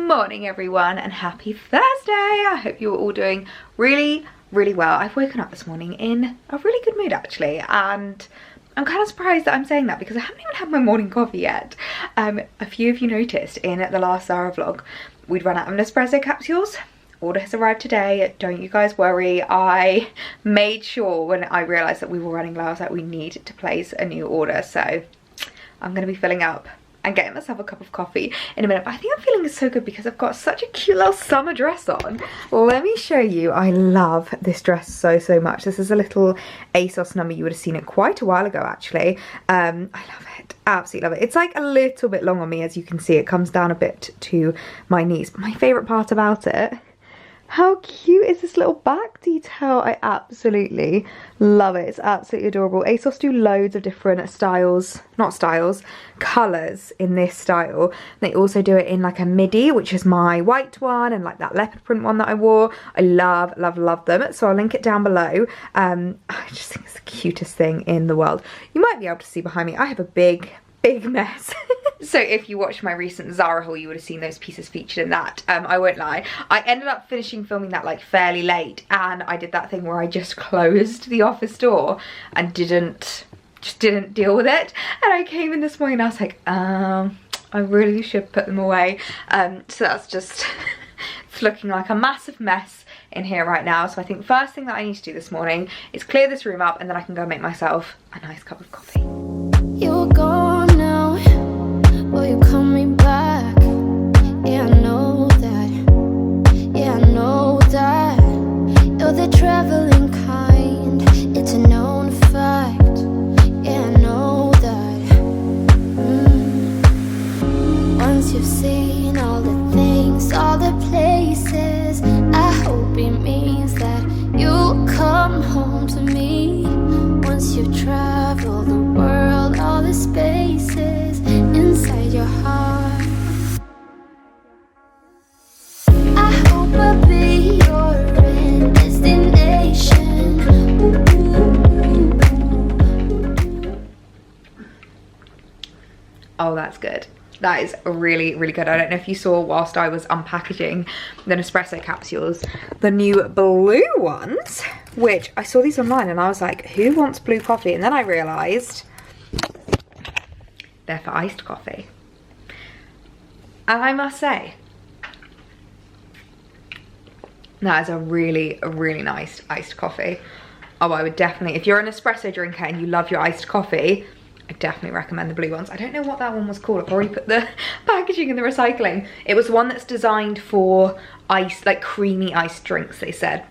morning everyone, and happy Thursday. I hope you're all doing really well. I've woken up this morning in a really good mood actually, and I'm kind of surprised that I'm saying that because I haven't even had my morning coffee yet. A few of you noticed in the last Zara vlog we'd run out of Nespresso capsules. Order has arrived today, don't you guys worry. I made sure when I realised that we were running low, I was like, we need to place a new order, so I'm going to be filling up and getting myself a cup of coffee in a minute. But I think I'm feeling so good because I've got such a cute little summer dress on. Let me show you. I love this dress so much. This is a little ASOS number. You would have seen it quite a while ago actually. I love it, absolutely love it. It's like a little bit long on me, as you can see. It comes down a bit to my knees, but my favourite part about it, how cute is this little back detail? I absolutely love it. It's absolutely adorable. ASOS do loads of different styles, not styles, colours in this style. They also do it in like a midi, which is my white one, and like that leopard print one that I wore. I love them. So I'll link it down below. I just think it's the cutest thing in the world. You might be able to see behind me, I have a big mess. So if you watched my recent Zara haul, you would have seen those pieces featured in that. I won't lie, I ended up finishing filming that like fairly late, and I did that thing where I just closed the office door and just didn't deal with it. And I came in this morning and I was like, I really should put them away. So that's just it's looking like a massive mess in here right now. So I think first thing that I need to do this morning is clear this room up, and then I can go make myself a nice cup of coffee. You're gone now, will you call me back? Yeah, I know that, yeah, I know that. You're the traveling kind, it's a known fact. Yeah, I know that. Once you've seen all the things, all the places, I hope it means that you'll come home to me. Once you've traveled the world, all the spaces inside your heart, I hope I'll be your end destination. Oh, that's good. That is really good. I don't know if you saw whilst I was unpackaging the Nespresso capsules, the new blue ones, which I saw these online and I was like, who wants blue coffee? And then I realised they're for iced coffee. And I must say, that is a really nice iced coffee. Oh, I would definitely, if you're an espresso drinker and you love your iced coffee, I definitely recommend the blue ones. I don't know what that one was called. I've already put the packaging in the recycling. It was one that's designed for ice, like creamy iced drinks, they said.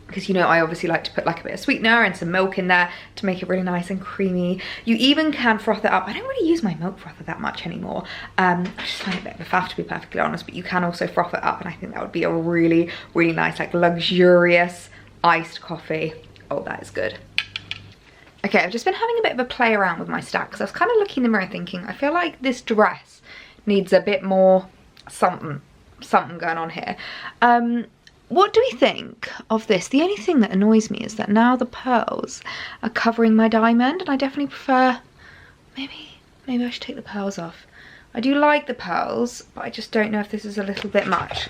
Because, you know, I obviously like to put like a bit of sweetener and some milk in there to make it really nice and creamy. You even can froth it up. I don't really use my milk frother that much anymore. I just find it a bit of a faff, to be perfectly honest, but you can also froth it up, and I think that would be a really nice, like luxurious iced coffee. Oh, that is good. Okay, I've just been having a bit of a play around with my stack because I was kind of looking in the mirror thinking, I feel like this dress needs a bit more something going on here. What do we think of this? The only thing that annoys me is that now the pearls are covering my diamond, and I definitely prefer, maybe I should take the pearls off. I do like the pearls, but I just don't know if this is a little bit much.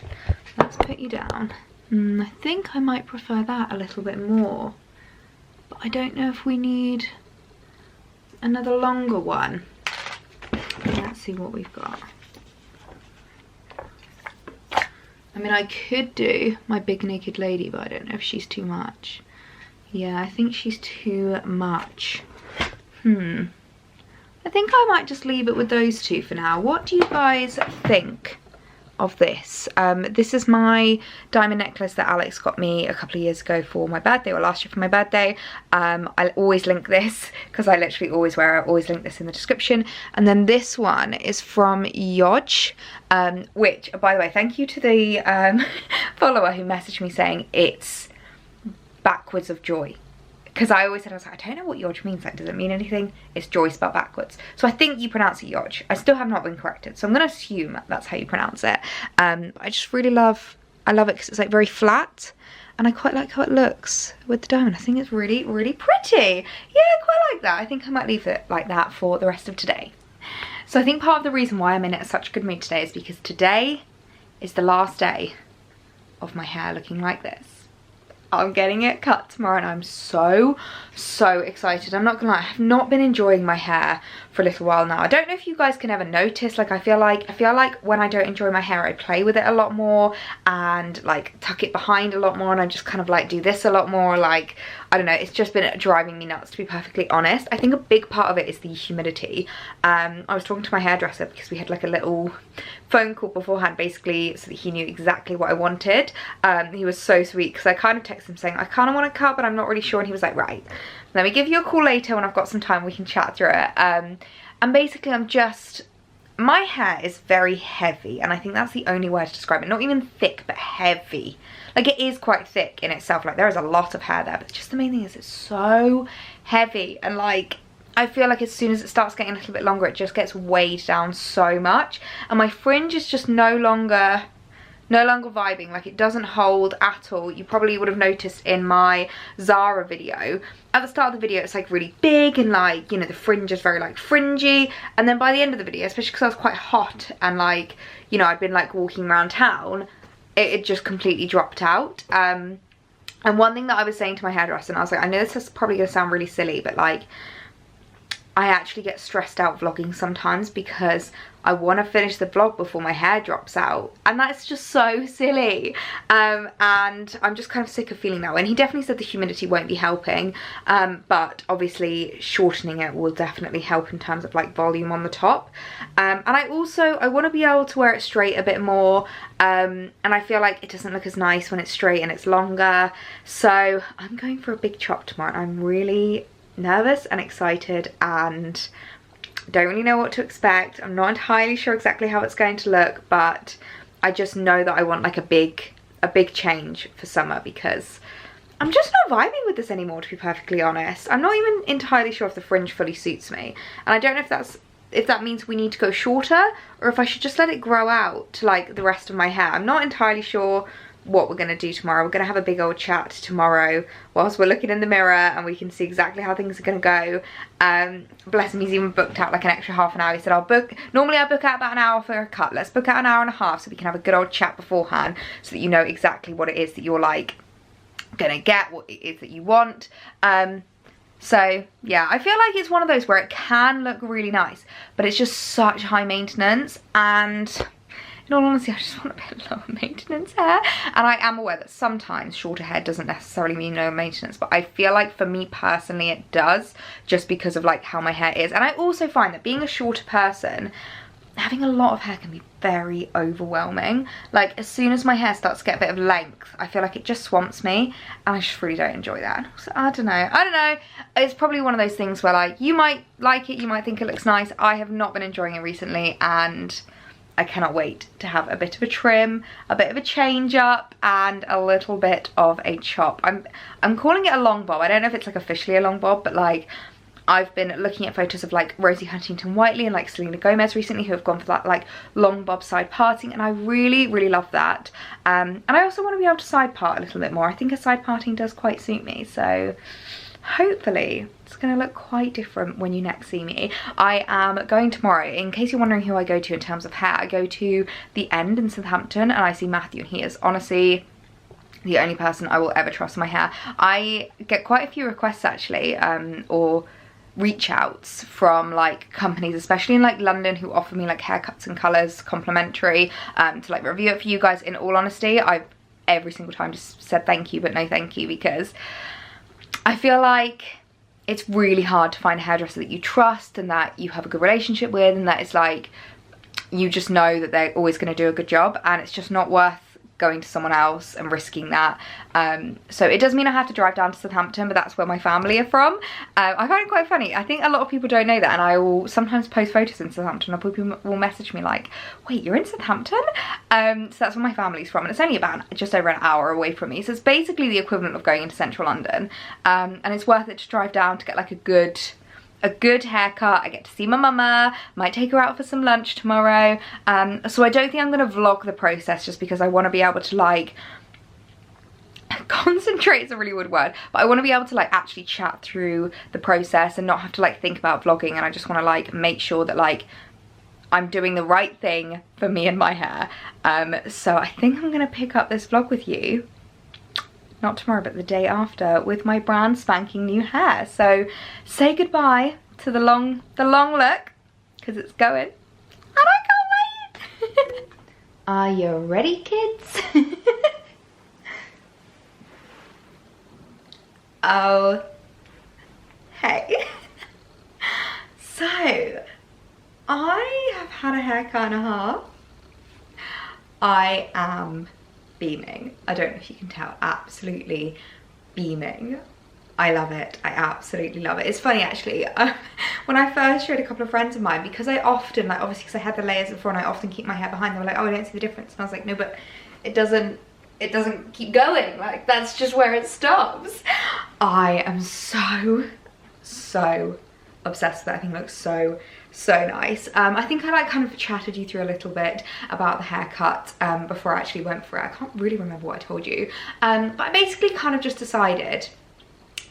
Let's put you down. I think I might prefer that a little bit more. But I don't know if we need another longer one. Let's see what we've got. I mean, I could do my big naked lady, but I don't know if she's too much. Yeah, I think she's too much. I think I might just leave it with those two for now. What do you guys think of this? This is my diamond necklace that Alex got me a couple of years ago for my birthday, or last year for my birthday. I always link this because I literally always wear it. I always link this in the description. And then this one is from Jewellery, which, by the way, thank you to the follower who messaged me saying it's backwards of joy. Because I always said, I was like, I don't know what Yodge means. Like, does it mean anything? It's joy spelled backwards. So I think you pronounce it Yodge. I still have not been corrected, so I'm going to assume that's how you pronounce it. I just really love, I love it because it's like very flat, and I quite like how it looks with the diamond. I think it's really pretty. Yeah, I quite like that. I think I might leave it like that for the rest of today. So I think part of the reason why I'm in such a good mood today is because today is the last day of my hair looking like this. I'm getting it cut tomorrow and I'm so excited. I'm not gonna lie, I have not been enjoying my hair for a little while now. I don't know if you guys can ever notice, like I feel like when I don't enjoy my hair, I play with it a lot more and like tuck it behind a lot more, and I just kind of like do this a lot more. Like, I don't know, it's just been driving me nuts, to be perfectly honest. I think a big part of it is the humidity. I was talking to my hairdresser because we had like a little phone call beforehand, basically so that he knew exactly what I wanted. He was so sweet because I kind of texted him saying I kind of want a cut but I'm not really sure, and he was like, right, let me give you a call later when I've got some time, we can chat through it. And basically my hair is very heavy, and I think that's the only word to describe it. Not even thick, but heavy. Like, it is quite thick in itself, like there is a lot of hair there, but just the main thing is it's so heavy, and like I feel like as soon as it starts getting a little bit longer, it just gets weighed down so much, and my fringe is just no longer vibing. Like, it doesn't hold at all. You probably would have noticed in my Zara video, at the start of the video it's like really big and like, you know, the fringe is very like fringy, and then by the end of the video, especially because I was quite hot and like, you know, I'd been like walking around town, it just completely dropped out. And one thing that I was saying to my hairdresser, and I was like, I know this is probably gonna sound really silly, but like, I actually get stressed out vlogging sometimes because I want to finish the vlog before my hair drops out, and that's just so silly. And I'm just kind of sick of feeling that way. And he definitely said the humidity won't be helping, but obviously shortening it will definitely help in terms of like volume on the top. And I want to be able to wear it straight a bit more, and I feel like it doesn't look as nice when it's straight and it's longer. So I'm going for a big chop tomorrow, and I'm really nervous and excited and don't really know what to expect. I'm not entirely sure exactly how it's going to look, but I just know that I want like a big change for summer, because I'm just not vibing with this anymore, to be perfectly honest. I'm not even entirely sure if the fringe fully suits me, and I don't know if that means we need to go shorter or if I should just let it grow out to like the rest of my hair. I'm not entirely sure what we're going to do tomorrow. We're going to have a big old chat tomorrow whilst we're looking in the mirror, and we can see exactly how things are going to go. Bless him, he's even booked out like an extra half an hour. He said, normally I book out about an hour for a cut. Let's book out an hour and a half so we can have a good old chat beforehand, so that you know exactly what it is that you're like gonna get, what it is that you want. So yeah, I feel like it's one of those where it can look really nice, but it's just such high maintenance, and in all honesty, I just want a bit lower maintenance hair. And I am aware that sometimes shorter hair doesn't necessarily mean no maintenance, but I feel like for me personally it does, just because of like how my hair is. And I also find that being a shorter person, having a lot of hair can be very overwhelming. Like, as soon as my hair starts to get a bit of length, I feel like it just swamps me, and I just really don't enjoy that. And also, I don't know, it's probably one of those things where like, you might like it, you might think it looks nice. I have not been enjoying it recently, and I cannot wait to have a bit of a trim, a bit of a change up, and a little bit of a chop. I'm calling it a long bob. I don't know if it's like officially a long bob, but like, I've been looking at photos of like Rosie Huntington-Whiteley and like Selena Gomez recently, who have gone for that like long bob side parting, and I really love that. And I also want to be able to side part a little bit more. I think a side parting does quite suit me, so hopefully it's going to look quite different when you next see me. I am going tomorrow, in case you're wondering who I go to in terms of hair, I go to The End in Southampton, and I see Matthew, and he is honestly the only person I will ever trust my hair. I get quite a few requests actually, or reach outs from like companies, especially in like London, who offer me like haircuts and colours complimentary, to like review it for you guys. In all honesty, I've every single time just said thank you but no thank you, because I feel like it's really hard to find a hairdresser that you trust and that you have a good relationship with, and that it's like, you just know that they're always going to do a good job, and it's just not worth going to someone else and risking that. So it does mean I have to drive down to Southampton, but that's where my family are from. I find it quite funny. I think a lot of people don't know that, and I will sometimes post photos in Southampton, and people will message me like, wait, you're in Southampton? So that's where my family's from, and it's only about just over an hour away from me, so it's basically the equivalent of going into central London. And it's worth it to drive down to get like a good haircut. I get to see my mama, might take her out for some lunch tomorrow. So I don't think I'm going to vlog the process, just because I want to be able to like concentrate is a really weird word, but I want to be able to like actually chat through the process and not have to like think about vlogging, and I just want to like make sure that like I'm doing the right thing for me and my hair. So I think I'm gonna pick up this vlog with you, not tomorrow, but the day after, with my brand spanking new hair. So say goodbye to the long look, because it's going, and I can't wait. Are you ready, kids? Oh, hey. So, I have had a haircut and a half. I am beaming. I don't know if you can tell, absolutely beaming. I love it. I absolutely love it. It's funny actually, when I first showed a couple of friends of mine, because I often, like obviously because I had the layers before and I often keep my hair behind, they were like, oh, I don't see the difference. And I was like, no, but it doesn't keep going. Like, that's just where it stops. I am so obsessed with it. I think it looks so nice. I think I like kind of chatted you through a little bit about the haircut before I actually went for it. I can't really remember what I told you, but I basically kind of just decided,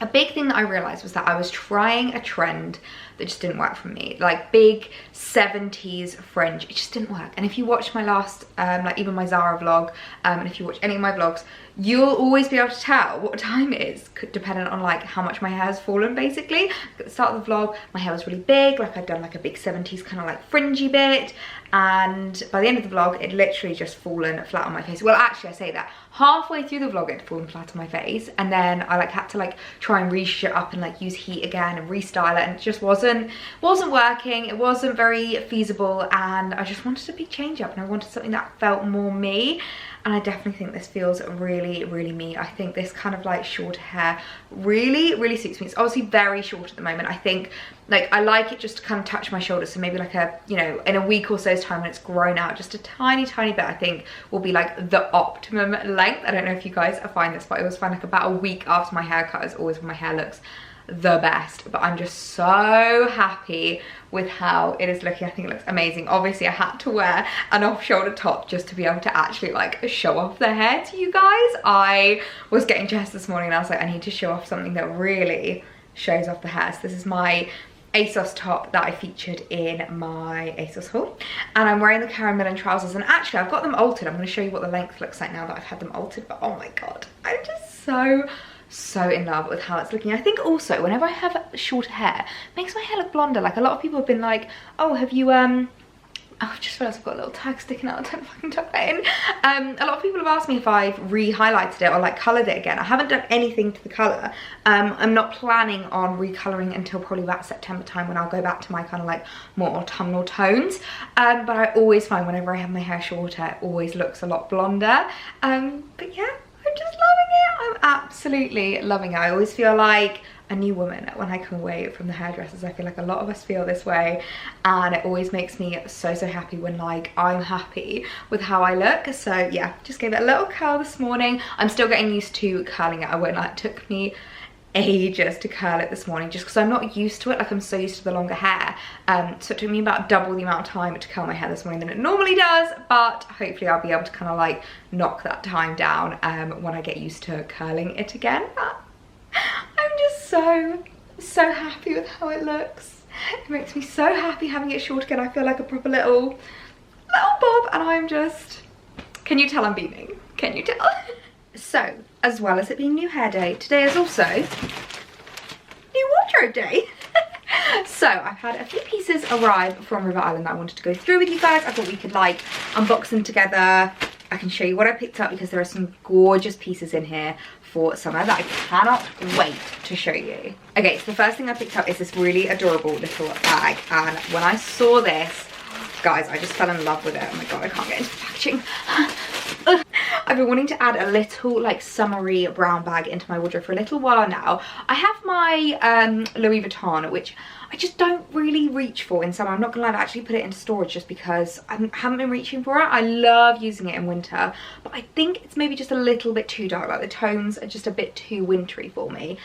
a big thing that I realized was that I was trying a trend that just didn't work for me, like big 70s fringe. It just didn't work. And if you watch my last like even my Zara vlog, and if you watch any of my vlogs, you'll always be able to tell what time it is, depending on like how much my hair has fallen. Basically at the start of the vlog my hair was really big, like I'd done like a big 70s kind of like fringy bit, and by the end of the vlog it literally just fallen flat on my face. Well, actually I say that, halfway through the vlog it had fallen flat on my face, and then I like had to like try and reshoot it up and like use heat again and restyle it, and it just wasn't working. It wasn't very feasible, and I just wanted a big change up, and I wanted something that felt more me. And I definitely think this feels really me. I think this kind of like shorter hair really suits me. It's obviously very short at the moment. I think like I like it just to kind of touch my shoulders, so maybe like a, you know, in a week or so's time when it's grown out just a tiny bit, I think will be like the optimum length. I don't know if you guys find this, but I always find like about a week after my haircut is always when my hair looks the best. But I'm just so happy with how it is looking. I think it looks amazing. Obviously I had to wear an off-shoulder top just to be able to actually like show off the hair to you guys. I was getting dressed this morning and I was like, I need to show off something that really shows off the hair. So this is my ASOS top that I featured in my ASOS haul, and I'm wearing the Karen Millen trousers, and actually I've got them altered. I'm going to show you what the length looks like now that I've had them altered, but oh my god, I'm just so in love with how it's looking. I think also whenever I have shorter hair, it makes my hair look blonder. Like a lot of people have been like, oh, have you oh, I've just realised I've got a little tag sticking out. I don't know if I can tuck that in. A lot of people have asked me if I've re-highlighted it or like coloured it again. I haven't done anything to the colour. I'm not planning on recolouring until probably about September time, when I'll go back to my kind of like more autumnal tones. But I always find whenever I have my hair shorter, it always looks a lot blonder. But yeah, I'm just loving it. I'm absolutely loving it. I always feel like a new woman when I come away from the hairdressers. I feel like a lot of us feel this way, and it always makes me so happy when like I'm happy with how I look. So yeah, just gave it a little curl this morning. I'm still getting used to curling it. I won't lie, it took me ages to curl it this morning just because I'm not used to it. Like I'm so used to the longer hair, so it took me about double the amount of time to curl my hair this morning than it normally does, but hopefully I'll be able to kind of like knock that time down when I get used to curling it again. I'm just so happy with how it looks. It makes me so happy having it short again. I feel like a proper little bob, and I'm just, can you tell I'm beaming? Can you tell? So, as well as it being new hair day, today is also new wardrobe day. So I've had a few pieces arrive from River Island that I wanted to go through with you guys. I thought we could like unbox them together. I can show you what I picked up because there are some gorgeous pieces in here for summer that I cannot wait to show you. Okay, so the first thing I picked up is this really adorable little bag, and when I saw this, guys, I just fell in love with it. Oh my god, I can't get into the packaging. I've been wanting to add a little like summery brown bag into my wardrobe for a little while now. I have my Louis Vuitton, which I just don't really reach for in summer. I'm not gonna lie, I've actually put it into storage just because I haven't been reaching for it. I love using it in winter, but I think it's maybe just a little bit too dark. Like the tones are just a bit too wintry for me.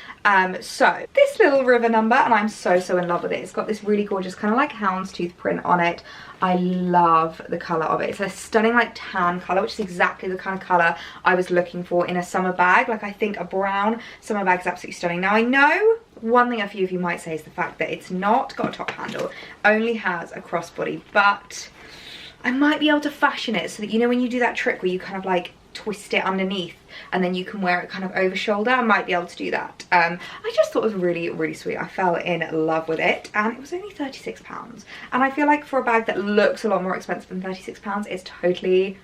So this little river number, and I'm so in love with it. It's got this really gorgeous kind of like houndstooth print on it. I love the colour of it. It's a stunning like tan colour, which is exactly the kind of colour I was looking for in a summer bag. Like I think a brown summer bag is absolutely stunning. Now I know one thing a few of you might say is the fact that it's not got a top handle, only has a crossbody, but I might be able to fashion it so that, you know, when you do that trick where you kind of like twist it underneath and then you can wear it kind of over shoulder, I might be able to do that. I just thought it was really, really sweet. I fell in love with it, and it was only £36. And I feel like for a bag that looks a lot more expensive than £36, it's totally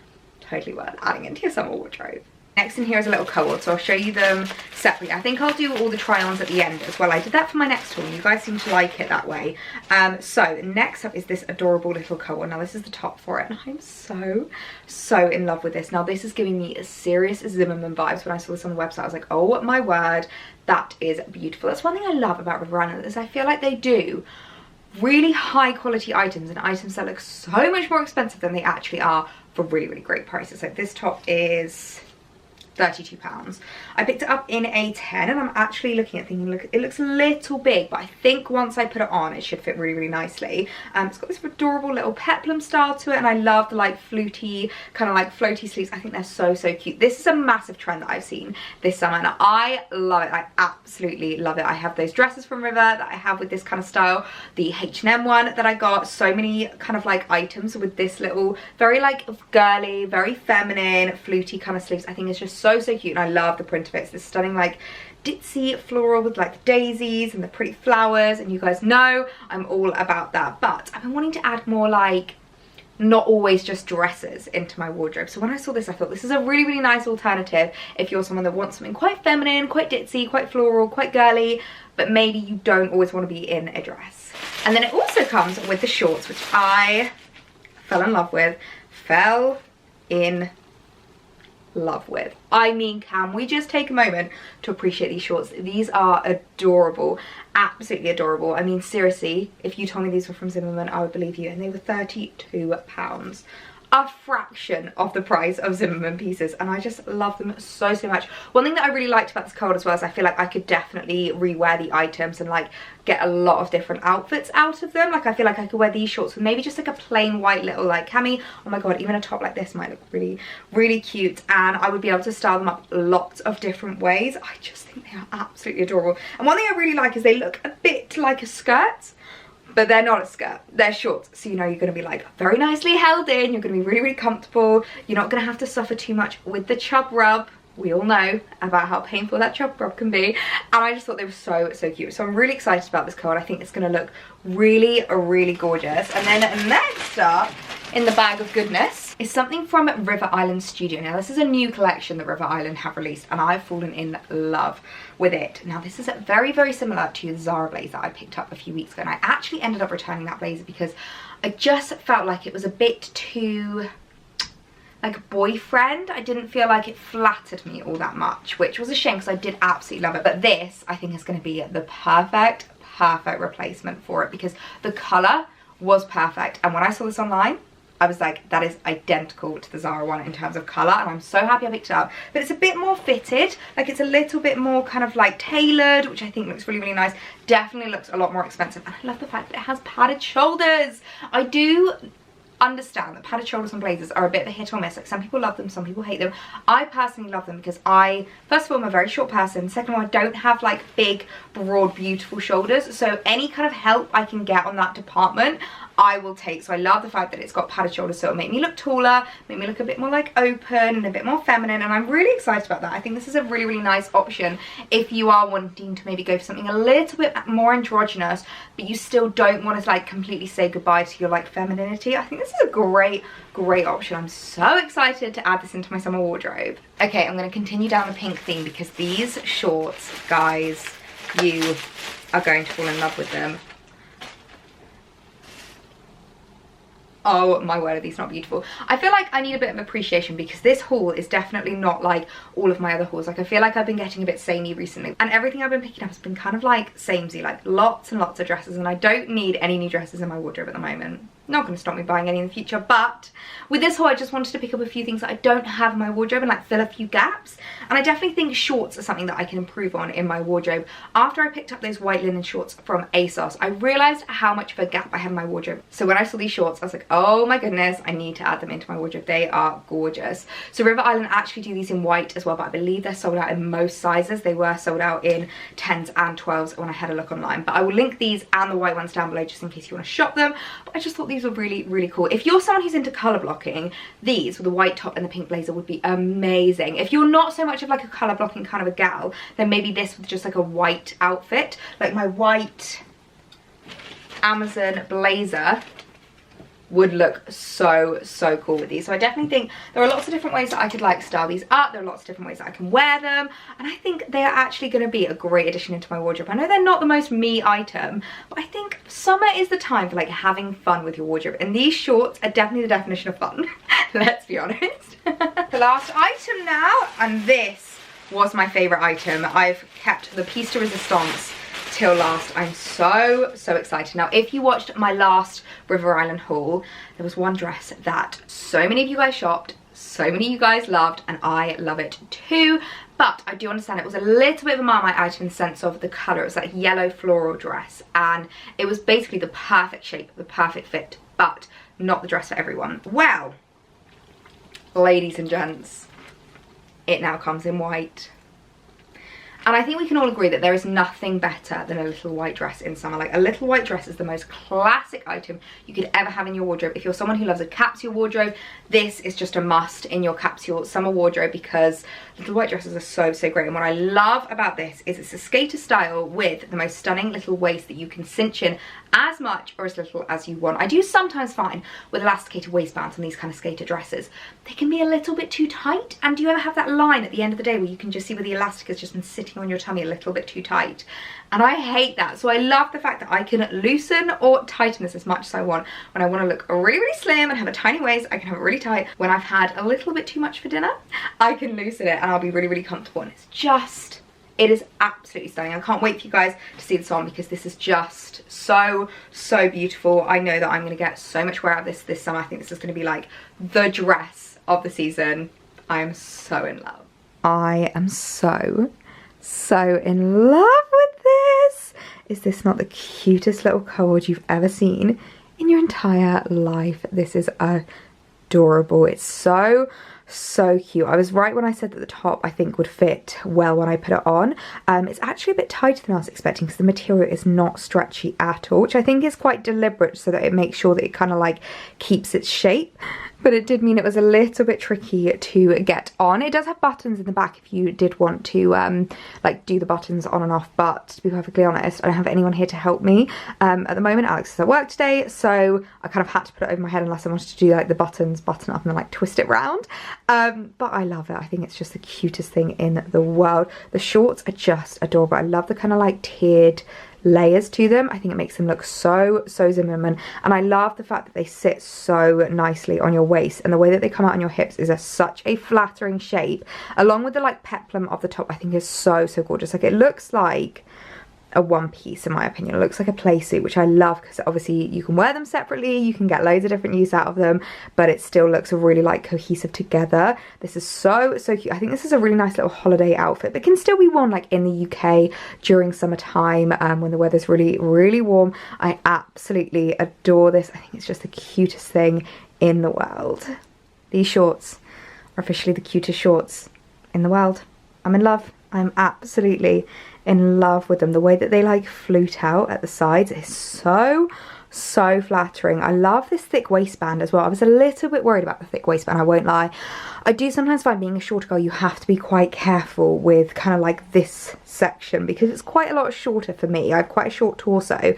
worth adding into your summer wardrobe. Next in here is a little co-ord, so I'll show you them separately. I think I'll do all the try-ons at the end as well. I did that for my next haul, and you guys seem to like it that way. So next up is this adorable little co-ord. Now this is the top for it, and I'm so in love with this. Now this is giving me a serious Zimmermann vibes. When I saw this on the website, I was like, oh my word, that is beautiful. That's one thing I love about River Island, is I feel like they do really high quality items, and items that look so much more expensive than they actually are, for really, really great prices. So this top is £32. I picked it up in a 10, and I'm actually looking at thinking, look, it looks a little big, but I think once I put it on, it should fit really, really nicely. It's got this adorable little peplum style to it, and I love the like fluty, kind of like floaty sleeves. I think they're so cute. This is a massive trend that I've seen this summer, and I love it. I absolutely love it. I have those dresses from River that I have with this kind of style, the H&M one that I got, so many kind of like items with this little very like girly, very feminine, fluty kind of sleeves. I think it's just so cute, and I love the print of it. It's this stunning like ditzy floral with like the daisies and the pretty flowers, and you guys know I'm all about that. But I've been wanting to add more like not always just dresses into my wardrobe. So when I saw this, I thought this is a really, really nice alternative if you're someone that wants something quite feminine, quite ditzy, quite floral, quite girly, but maybe you don't always want to be in a dress. And then it also comes with the shorts, which I fell in love with. I mean, can we just take a moment to appreciate these shorts? These are adorable, absolutely adorable. I mean, seriously, if you told me these were from Zimmermann, I would believe you. And they were £32, a fraction of the price of Zimmermann pieces, and I just love them so much. One thing that I really liked about this code as well is I feel like I could definitely rewear the items and like get a lot of different outfits out of them. Like I feel like I could wear these shorts with maybe just like a plain white little like cami. Oh my god, even a top like this might look really, really cute, and I would be able to style them up lots of different ways. I just think they are absolutely adorable. And one thing I really like is they look a bit like a skirt, but they're not a skirt, they're shorts. So you know you're gonna be like very nicely held in, you're gonna be really, really comfortable. You're not gonna have to suffer too much with the chub rub. We all know about how painful that chub rub can be. And I just thought they were so cute. So I'm really excited about this code. I think it's gonna look really, really gorgeous. And then next up in the bag of goodness is something from River Island Studio. Now this is a new collection that River Island have released, and I've fallen in love with it. Now this is very, very similar to the Zara blazer that I picked up a few weeks ago, and I actually ended up returning that blazer because I just felt like it was a bit too like boyfriend. I didn't feel like it flattered me all that much, which was a shame because I did absolutely love it. But this I think is going to be the perfect replacement for it, because the colour was perfect, and when I saw this online I was like, that is identical to the Zara one in terms of colour, and I'm so happy I picked it up. But it's a bit more fitted, like it's a little bit more kind of like tailored, which I think looks really, really nice. Definitely looks a lot more expensive, and I love the fact that it has padded shoulders. I do understand that padded shoulders on blazers are a bit of a hit or miss. Like some people love them, some people hate them. I personally love them because I, first of all, I'm a very short person. Second of all, I don't have like big, broad, beautiful shoulders. So any kind of help I can get on that department, I will take. So I love the fact that it's got padded shoulders, so it'll make me look taller, make me look a bit more like open and a bit more feminine, and I'm really excited about that. I think this is a really, really nice option if you are wanting to maybe go for something a little bit more androgynous, but you still don't want to like completely say goodbye to your like femininity. I think this is a great option. I'm so excited to add this into my summer wardrobe. Okay, I'm going to continue down the pink theme because these shorts, guys, you are going to fall in love with them. Oh my word, are these not beautiful? I feel like I need a bit of appreciation because this haul is definitely not like all of my other hauls. Like I feel like I've been getting a bit samey recently, and everything I've been picking up has been kind of like samey, like lots and lots of dresses, and I don't need any new dresses in my wardrobe at the moment. not going to stop me buying any in the future. But with this haul, I just wanted to pick up a few things that I don't have in my wardrobe and like fill a few gaps. And I definitely think shorts are something that I can improve on in my wardrobe. After I picked up those white linen shorts from ASOS, I realised how much of a gap I have in my wardrobe. So when I saw these shorts, I was like, oh my goodness, I need to add them into my wardrobe. They are gorgeous. So River Island actually do these in white as well, but I believe they're sold out in most sizes. They were sold out in 10s and 12s when I had a look online. But I will link these and the white ones down below just in case you want to shop them. But I just thought these were really, really cool. If you're someone who's into colour blocking, these with the white top and the pink blazer would be amazing. If you're not so much of like a colour blocking kind of a gal, then maybe this with just like a white outfit, like my white Amazon blazer would look so cool with these. So I definitely think there are lots of different ways that I could like style these up. There are lots of different ways that I can wear them, and I think they are actually going to be a great addition into my wardrobe. I know they're not the most me item, but I think summer is the time for like having fun with your wardrobe, and these shorts are definitely the definition of fun. Let's be honest. The last item now, and this was my favorite item. I've kept the piece de resistance till last. I'm so excited. Now, if you watched my last River Island haul, there was one dress that so many of you guys shopped, so many of you guys loved, and I love it too. But I do understand it was a little bit of a Marmite item in the sense of the colour. It was like yellow floral dress, and it was basically the perfect shape, the perfect fit, but not the dress for everyone. Well, ladies and gents, it now comes in white. And I think we can all agree that there is nothing better than a little white dress in summer. Like, a little white dress is the most classic item you could ever have in your wardrobe. If you're someone who loves a capsule wardrobe, this is just a must in your capsule summer wardrobe, because little white dresses are so great. And what I love about this is it's a skater style with the most stunning little waist that you can cinch in as much or as little as you want. I do sometimes find with elasticated waistbands on these kind of skater dresses, they can be a little bit too tight. And do you ever have that line at the end of the day where you can just see where the elastic has just been sitting on your tummy a little bit too tight? And I hate that. So I love the fact that I can loosen or tighten this as much as I want. When I want to look really slim and have a tiny waist, I can have it really tight. When I've had a little bit too much for dinner, I can loosen it and I'll be really comfortable. And it's just, it is absolutely stunning. I can't wait for you guys to see this on, because this is just so beautiful. I know that I'm going to get so much wear out of this summer. I think this is going to be like the dress of the season. I am so in love. I am so in love with this. Is this not the cutest little cord you've ever seen in your entire life? This is adorable. It's so cute. I was right when I said that the top I think would fit well when I put it on. It's actually a bit tighter than I was expecting, because the material is not stretchy at all, which I think is quite deliberate so that it makes sure that it kind of like keeps its shape. But it did mean it was a little bit tricky to get on. It does have buttons in the back if you did want to like do the buttons on and off, but to be perfectly honest, I don't have anyone here to help me at the moment. Alex is at work today, so I kind of had to put it over my head unless I wanted to do like the buttons button up and then like twist it round. But I love it. I think it's just the cutest thing in the world. The shorts are just adorable. I love the kind of like tiered layers to them. I think it makes them look so Zimmerman, and I love the fact that they sit so nicely on your waist, and the way that they come out on your hips is such a flattering shape, along with the like peplum of the top. I think is so gorgeous. Like, it looks like a one piece in my opinion. It looks like a play suit, which I love, because obviously you can wear them separately, you can get loads of different use out of them, but it still looks really like cohesive together. This is so cute. I think this is a really nice little holiday outfit that can still be worn like in the UK during summertime when the weather's really warm. I absolutely adore this. I think it's just the cutest thing in the world. These shorts are officially the cutest shorts in the world. I'm in love. I'm absolutely in love with them. The way that they like flute out at the sides is so flattering. I love this thick waistband as well. I was a little bit worried about the thick waistband, I won't lie. I do sometimes find being a shorter girl, you have to be quite careful with kind of like this section, because it's quite a lot shorter for me. I have quite a short torso.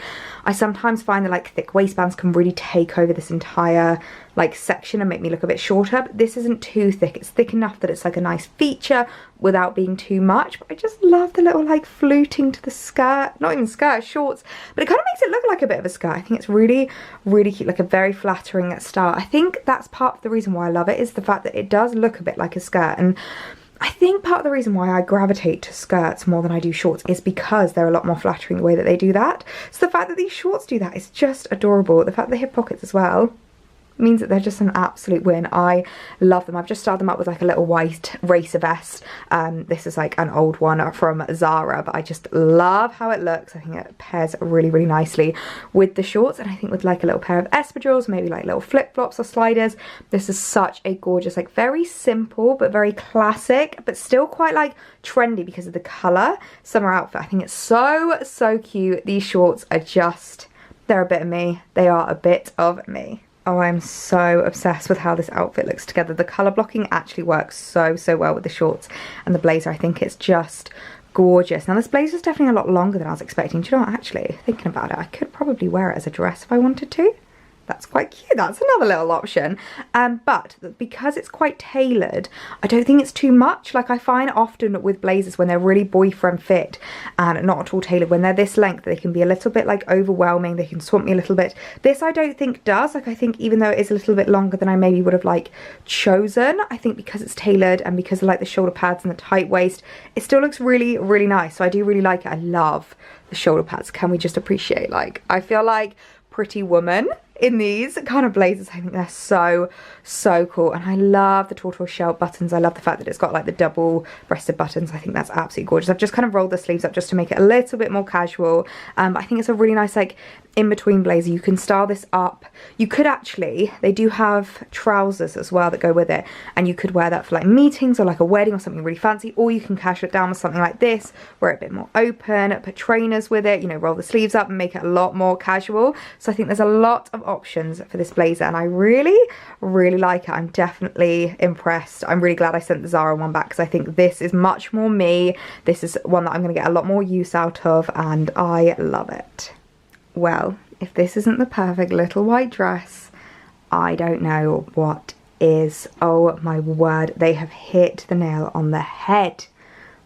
I sometimes find that like thick waistbands can really take over this entire like section and make me look a bit shorter, but this isn't too thick. It's thick enough that it's like a nice feature without being too much. But I just love the little like fluting to the skirt, not even skirt, shorts, but it kind of makes it look like a bit of a skirt. I think it's really cute, like a very flattering style. I think that's part of the reason why I love it, is the fact that it does look a bit like a skirt. And I think part of the reason why I gravitate to skirts more than I do shorts is because they're a lot more flattering the way that they do that. So the fact that these shorts do that is just adorable. The fact that they have pockets as well means that they're just an absolute win. I love them. I've just styled them up with like a little white racer vest. This is like an old one from Zara, but I just love how it looks. I think it pairs really, really nicely with the shorts, and I think with like a little pair of espadrilles, maybe like little flip-flops or sliders, this is such a gorgeous, like very simple but very classic, but still quite like trendy because of the colour summer outfit. I think it's so cute. These shorts are just, they're a bit of me. They are a bit of me. Oh, I'm so obsessed with how this outfit looks together. The colour blocking actually works so well with the shorts and the blazer. I think it's just gorgeous. Now this blazer is definitely a lot longer than I was expecting. Do you know what, actually, thinking about it, I could probably wear it as a dress if I wanted to. That's quite cute. That's another little option. But because it's quite tailored, I don't think it's too much. Like I find often with blazers when they're really boyfriend fit and not at all tailored, when they're this length, they can be a little bit like overwhelming. They can swamp me a little bit. This I don't think does. Like I think even though it is a little bit longer than I maybe would have like chosen, I think because it's tailored and because of like the shoulder pads and the tight waist, it still looks really, really nice. So I do really like it. I love the shoulder pads. Can we just appreciate, like, I feel like Pretty Woman in these kind of blazers. I think they're so cool, and I love the tortoise shell buttons. I love the fact that it's got like the double breasted buttons. I think that's absolutely gorgeous. I've just kind of rolled the sleeves up just to make it a little bit more casual. I think it's a really nice like in-between blazer. You can style this up. You could actually, they do have trousers as well that go with it, and you could wear that for like meetings or like a wedding or something really fancy, or you can casual it down with something like this, wear it a bit more open, put trainers with it, you know, roll the sleeves up and make it a lot more casual. So I think there's a lot of options for this blazer, and I really like it. I'm definitely impressed. I'm really glad I sent the Zara one back because I think this is much more me. This is one that I'm going to get a lot more use out of, and I love it. Well, if this isn't the perfect little white dress, I don't know what is. Oh my word, they have hit the nail on the head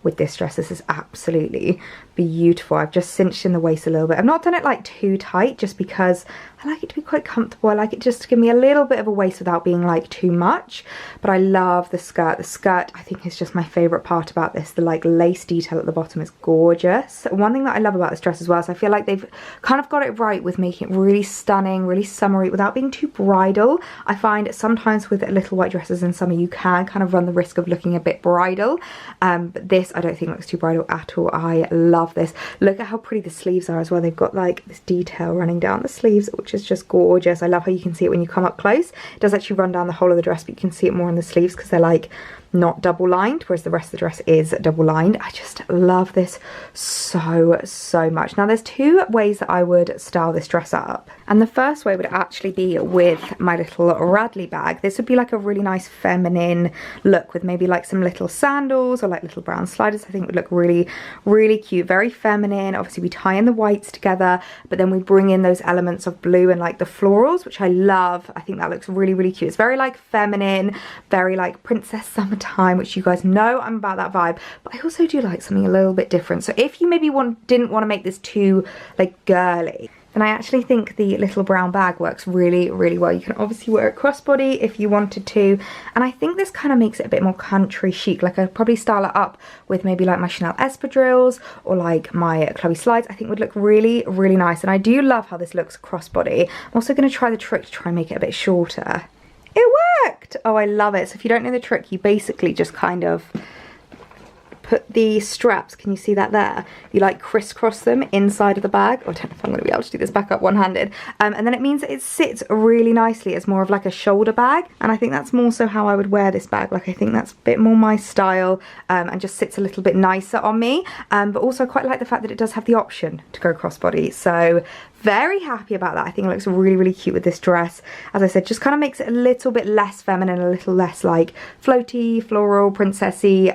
with this dress. This is absolutely beautiful. I've just cinched in the waist a little bit. I've not done it like too tight just because I like it to be quite comfortable. I like it just to give me a little bit of a waist without being like too much. But I love the skirt. The skirt I think is just my favourite part about this. The like lace detail at the bottom is gorgeous. One thing that I love about this dress as well is I feel like they've kind of got it right with making it really stunning, really summery without being too bridal. I find sometimes with little white dresses in summer you can kind of run the risk of looking a bit bridal. But this I don't think looks too bridal at all. I love this. Look at how pretty the sleeves are as well. They've got like this detail running down the sleeves, which is just gorgeous. I love how you can see it when you come up close. It does actually run down the whole of the dress, but you can see it more in the sleeves because they're like not double lined, whereas the rest of the dress is double lined. I just love this so much. Now there's two ways that I would style this dress up, and the first way would actually be with my little Radley bag. This would be like a really nice feminine look with maybe like some little sandals or like little brown sliders. I think would look really cute, very feminine. Obviously we tie in the whites together, but then we bring in those elements of blue and like the florals, which I love. I think that looks really cute. It's very like feminine, very like princess summertime, which you guys know I'm about that vibe, but I also do like something a little bit different. So if you maybe didn't want to make this too like girly, then I actually think the little brown bag works really well. You can obviously wear it crossbody if you wanted to, and I think this kind of makes it a bit more country chic. Like I'd probably style it up with maybe like my Chanel espadrilles or like my Chloe slides. I think would look really nice, and I do love how this looks crossbody. I'm also going to try the trick to try and make it a bit shorter. It worked! Oh, I love it. So if you don't know the trick, you basically just kind of put the straps, can you see that there? You like crisscross them inside of the bag. Oh, I don't know if I'm going to be able to do this back up one-handed. And then it means that it sits really nicely as more of like a shoulder bag. And I think that's more so how I would wear this bag. Like I think that's a bit more my style, and just sits a little bit nicer on me. But also I quite like the fact that it does have the option to go crossbody. So very happy about that. I think it looks really cute with this dress. As I said, just kind of makes it a little bit less feminine, a little less like floaty, floral, princessy.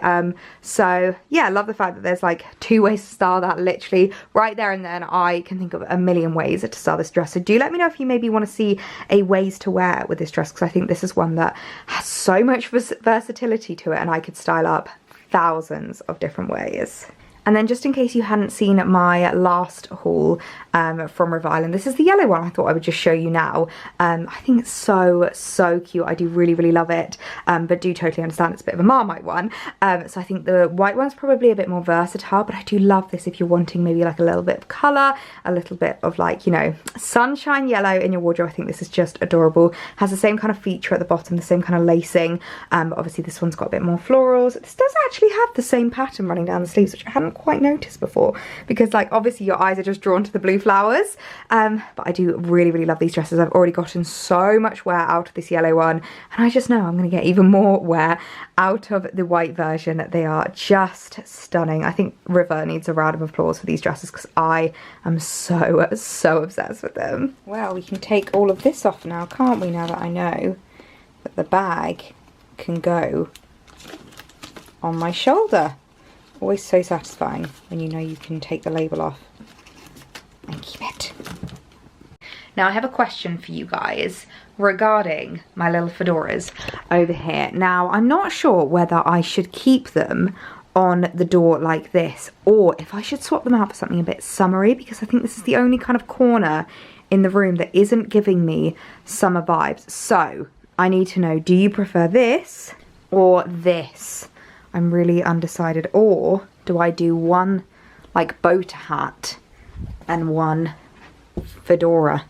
So yeah, I love the fact that there's like two ways to style that. Literally right there and then I can think of a million ways to style this dress. So do let me know if you maybe want to see a ways to wear with this dress, because I think this is one that has so much versatility to it and I could style up thousands of different ways. And then just in case you hadn't seen my last haul from River Island, this is the yellow one I thought I would just show you now. I think it's so cute. I do really love it, but do totally understand it's a bit of a Marmite one. So I think the white one's probably a bit more versatile, but I do love this if you're wanting maybe like a little bit of colour, a little bit of like, you know, sunshine yellow in your wardrobe. I think this is just adorable. Has the same kind of feature at the bottom, the same kind of lacing, but obviously this one's got a bit more florals. This does actually have the same pattern running down the sleeves, which I hadn't quite noticed before, because like obviously your eyes are just drawn to the blue flowers, but I do really love these dresses. I've already gotten so much wear out of this yellow one, and I just know I'm going to get even more wear out of the white version. They are just stunning. I think River needs a round of applause for these dresses because I am so obsessed with them. Well, we can take all of this off now, can't we, now that I know that the bag can go on my shoulder. Always so satisfying when you know you can take the label off and keep it. Now I have a question for you guys regarding my little fedoras over here. Now I'm not sure whether I should keep them on the door like this or if I should swap them out for something a bit summery, because I think this is the only kind of corner in the room that isn't giving me summer vibes. So I need to know, do you prefer this or this? I'm really undecided. Or do I do one like boat hat and one fedora?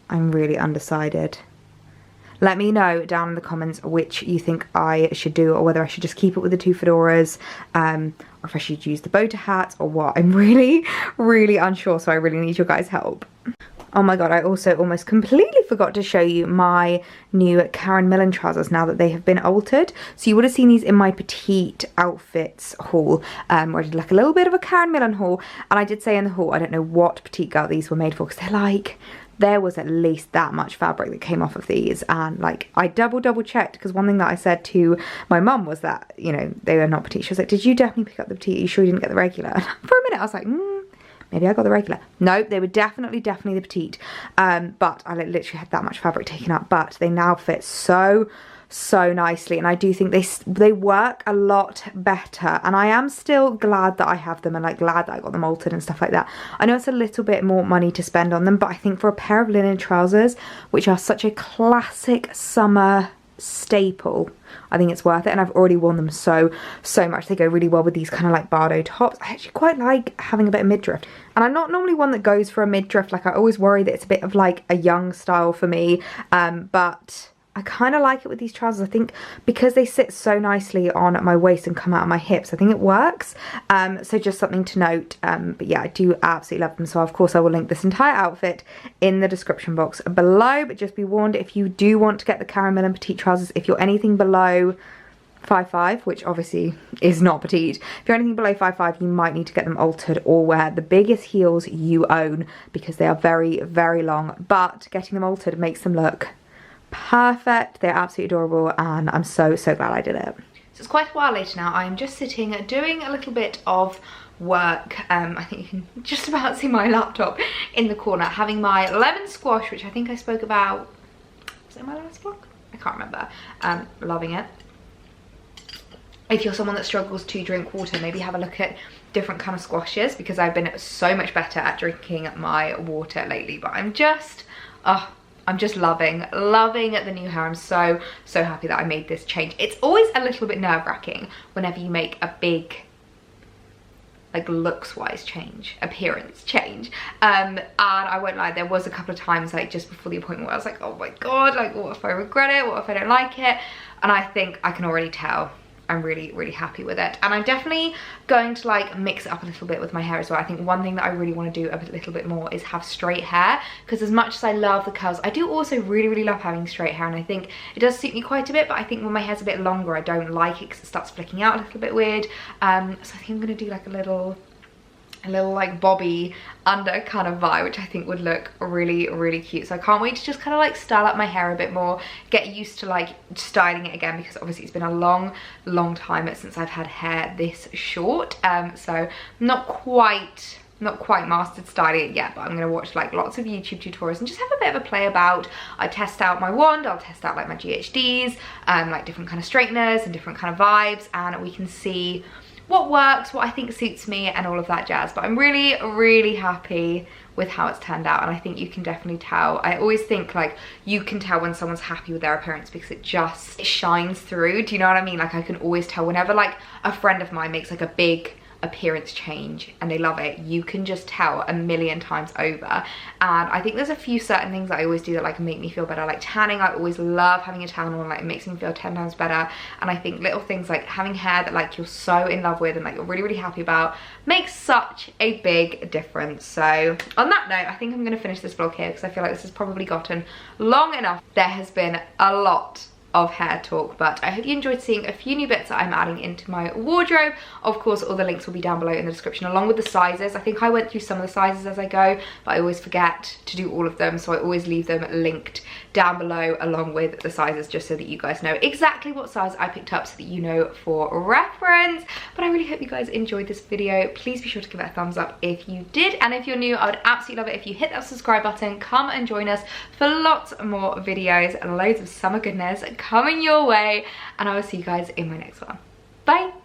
I'm really undecided. Let me know down in the comments which you think I should do, or whether I should just keep it with the two fedoras, or if I should use the boater hat or what. I'm really unsure, so I really need your guys' help. Oh my god, I also almost completely forgot to show you my new Karen Millen trousers now that they have been altered. So you would have seen these in my petite outfits haul, where I did like a little bit of a Karen Millen haul, and I did say in the haul, I don't know what petite girl these were made for, because they're like, there was at least that much fabric that came off of these, and like I double checked, because one thing that I said to my mum was that, you know, they were not petite. She was like, did you definitely pick up the petite? Are you sure you didn't get the regular? And for a minute I was like, maybe I got the regular. No, they were definitely the petite, but I literally had that much fabric taken up, but they now fit so nicely, and I do think they work a lot better, and I am still glad that I have them, and like glad that I got them altered and stuff like that. I know it's a little bit more money to spend on them, but I think for a pair of linen trousers, which are such a classic summer staple, I think it's worth it, and I've already worn them so much. They go really well with these kind of like Bardo tops. I actually quite like having a bit of midriff, and I'm not normally one that goes for a midriff. Like I always worry that it's a bit of like a young style for me, but I kind of like it with these trousers. I think because they sit so nicely on my waist and come out of my hips, I think it works. So just something to note. But yeah, I do absolutely love them. So of course I will link this entire outfit in the description box below. But just be warned, if you do want to get the Karen Millen petite trousers, if you're anything below 5'5", which obviously is not petite, if you're anything below 5'5", you might need to get them altered or wear the biggest heels you own, because they are very long. But getting them altered makes them look perfect. They're absolutely adorable, and I'm so glad I did it. So it's quite a while later now. I am just sitting doing a little bit of work. I think you can just about see my laptop in the corner, having my lemon squash, which I think I spoke about, was it my last vlog? I can't remember. Loving it. If you're someone that struggles to drink water, maybe have a look at different kind of squashes, because I've been so much better at drinking my water lately. But I'm just loving the new hair. I'm so happy that I made this change. It's always a little bit nerve-wracking whenever you make a big, like, looks-wise change, appearance change. And I won't lie, there was a couple of times, like, just before the appointment where I was like, oh my god, like, what if I regret it? What if I don't like it? And I think I can already tell I'm really happy with it. And I'm definitely going to like mix it up a little bit with my hair as well. I think one thing that I really want to do a little bit more is have straight hair, because as much as I love the curls, I do also really love having straight hair, and I think it does suit me quite a bit. But I think when my hair's a bit longer, I don't like it because it starts flicking out a little bit weird. So I think I'm gonna do like a little like bobby under kind of vibe, which I think would look really cute. So I can't wait to just kind of like style up my hair a bit more, get used to like styling it again, because obviously it's been a long time since I've had hair this short. So not quite not quite mastered styling it yet, but I'm gonna watch like lots of YouTube tutorials and just have a bit of a play about. I test out my wand, I'll test out like my GHDs, like different kind of straighteners and different kind of vibes, and we can see what works, what I think suits me and all of that jazz. But I'm really, really happy with how it's turned out, and I think you can definitely tell. I always think like you can tell when someone's happy with their appearance because it shines through. Do you know what I mean? Like I can always tell whenever like a friend of mine makes like a big appearance change and they love it, you can just tell a million times over. And I think there's a few certain things that I always do that like make me feel better, like tanning. I always love having a tan on, like it makes me feel 10 times better. And I think little things like having hair that like you're so in love with and like you're really, really happy about makes such a big difference. So on that note, I think I'm gonna finish this vlog here because I feel like this has probably gotten long enough. There has been a lot of hair talk, but I hope you enjoyed seeing a few new bits that I'm adding into my wardrobe. Of course, all the links will be down below in the description along with the sizes. I think I went through some of the sizes as I go, but I always forget to do all of them, so I always leave them linked down below along with the sizes, just so that you guys know exactly what size I picked up, so that you know for reference. But I really hope you guys enjoyed this video. Please be sure to give it a thumbs up if you did, and if you're new, I would absolutely love it if you hit that subscribe button. Come and join us for lots more videos and loads of summer goodness coming your way, and I will see you guys in my next one. Bye.